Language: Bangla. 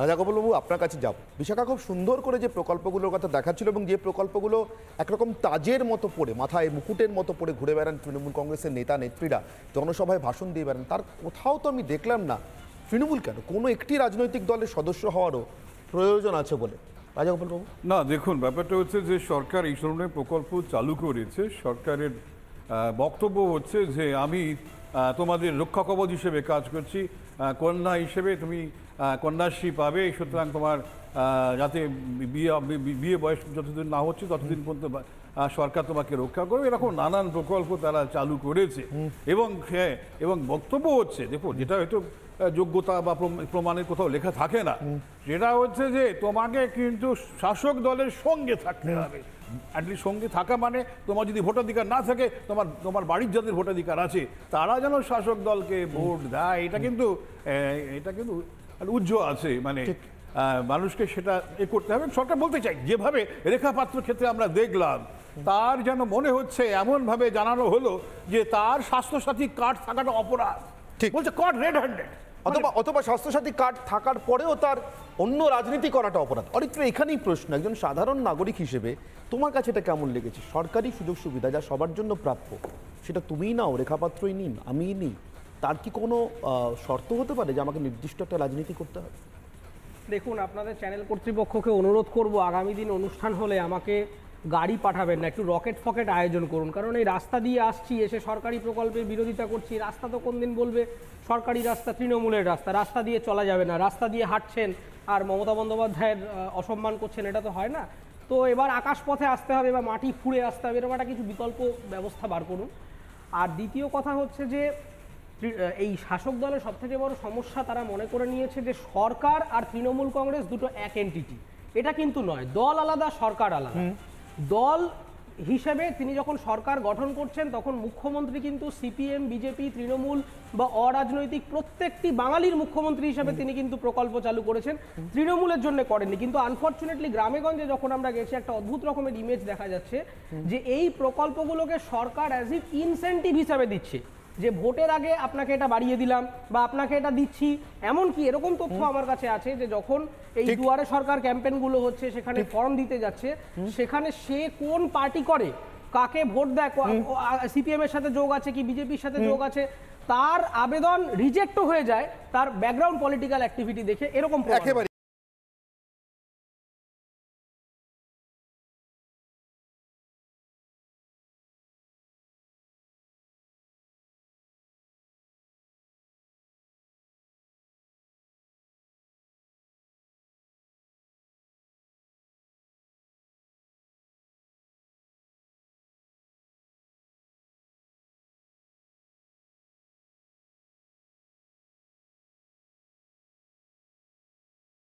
রাজা গোপালবাবু, আপনার কাছে যাব। বিশাখা খুব সুন্দর করে যে প্রকল্পগুলোর কথা দেখাচ্ছিল এবং যে প্রকল্পগুলো একরকম তাজের মতো পড়ে, মাথায় মুকুটের মতো পড়ে ঘুরে বেড়ান তৃণমূল কংগ্রেসের নেতা নেত্রীরা, জনসভায় ভাষণ দিয়ে বেড়ান, তার কোথাও তো আমি দেখলাম না তৃণমূল কেন কোনো একটি রাজনৈতিক দলের সদস্য হওয়ারও প্রয়োজন আছে বলে। রাজা গোপালবাবু, না দেখুন, ব্যাপারটা হচ্ছে যে সরকার এই ধরনের প্রকল্প চালু করেছে। সরকারের বক্তব্য হচ্ছে যে আমি তোমাদের রক্ষা কবচ হিসেবে কাজ করছি, কন্যা হিসেবে তুমি কন্যাশ্রী পাবে, সুতরাং তোমার যাতে বিয়ে বয়স যতদিন না হচ্ছে ততদিন পর্যন্ত সরকার তোমাকে রক্ষা করবে, এরকম নানান প্রকল্প তারা চালু করেছে। এবং বক্তব্য হচ্ছে, দেখুন, যেটা হয়তো যোগ্যতা বা প্রমাণের কোথাও লেখা থাকে না, সেটা হচ্ছে যে তোমাকে কিন্তু শাসক দলের সঙ্গে থাকতে হবে। অ্যাটলিস্ট সঙ্গে থাকা মানে তোমার যদি ভোটাধিকার না থাকে, তোমার বাড়ির যাদের ভোটাধিকার আছে তারা যেন শাসক দলকে ভোট দেয়, এটা কিন্তু উজ্জ্বল আছে। মানে মানুষকে সেটা করতে হবে। সরকার বলতে চাই, যেভাবে রেখা পাত্র ক্ষেত্রে আমরা দেখলাম, তার যেন মনে হচ্ছে এমনভাবে জানানো হলো যে তার স্বাস্থ্যসাথী কার্ড থাকাটা অপরাধ। ঠিক বলছে, কার্ড রেড হ্যান্ডেড, অথবা স্বাস্থ্যসাথী কার্ড থাকার পরেও তার অন্য রাজনীতি করাটা অপরাধ। অরিত্র, এখানেই প্রশ্ন, একজন সাধারণ নাগরিক হিসেবে তোমার কাছে এটা কেমন লেগেছে? সরকারি সুযোগ সুবিধা যা সবার জন্য প্রাপ্য, সেটা তুমিই নাও, রেখাপাত্রই নিন, আমিই নিই, তার কি কোনো শর্ত হতে পারে যে আমাকে নির্দিষ্ট একটা রাজনীতি করতে হবে? দেখুন, আপনাদের চ্যানেল কর্তৃপক্ষকে অনুরোধ করব, আগামী দিন অনুষ্ঠান হলে আমাকে গাড়ি পাঠাবেন না, একটু রকেট ফকেট আয়োজন করুন। কারণ এই রাস্তা দিয়ে আসছি, এসে সরকারি প্রকল্পের বিরোধিতা করছি, রাস্তা তো কোন দিন বলবে সরকারি রাস্তা, তৃণমূলের রাস্তা, রাস্তা দিয়ে চলা যাবে না, রাস্তা দিয়ে হাঁটছেন আর মমতা বন্দ্যোপাধ্যায়ের অসম্মান করছেন, এটা তো হয় না। তো এবার আকাশপথে আসতে হবে বা মাটি ফুঁড়ে আসতে হবে, এরকম একটা কিছু বিকল্প ব্যবস্থা বার করুন। আর দ্বিতীয় কথা হচ্ছে যে এই শাসক দলের সবথেকে বড় সমস্যা, তারা মনে করে নিয়েছে যে সরকার আর তৃণমূল কংগ্রেস দুটো এক এন্টিটি। এটা কিন্তু নয়, দল আলাদা, সরকার আলাদা। দল হিসেবে তিনি যখন সরকার গঠন করছেন, তখন মুখ্যমন্ত্রী কিন্তু সিপিএম, বিজেপি, তৃণমূল বা অরাজনৈতিক প্রত্যেকটি বাঙালির মুখ্যমন্ত্রী হিসেবে তিনি কিন্তু প্রকল্প চালু করেছেন, তৃণমূলের জন্য করেননি। কিন্তু আনফর্চুনেটলি গ্রামেগঞ্জে যখন আমরা গেছি, একটা অদ্ভুত রকমের ইমেজ দেখা যাচ্ছে যে এই প্রকল্পগুলোকে সরকার অ্যাজ ইফ ইনসেন্টিভ হিসাবে দিচ্ছে, যে ভোটের আগে আপনাকে এটা বাড়িয়ে দিলাম বা আপনাকে এটা দিচ্ছি। এমনকি এরকম তথ্য আমার কাছে আছে যে যখন এই দুয়ারে সরকার ক্যাম্পেইনগুলো হচ্ছে, সেখানে ফর্ম দিতে যাচ্ছে, সেখানে সে কোন পার্টি করে, কাকে ভোট দেয়, সিপিএম এর সাথে যোগ আছে কি বিজেপির সাথে যোগ আছে, তার আবেদন রিজেক্টও হয়ে যায় তার ব্যাকগ্রাউন্ড পলিটিক্যাল অ্যাক্টিভিটি দেখে, এরকম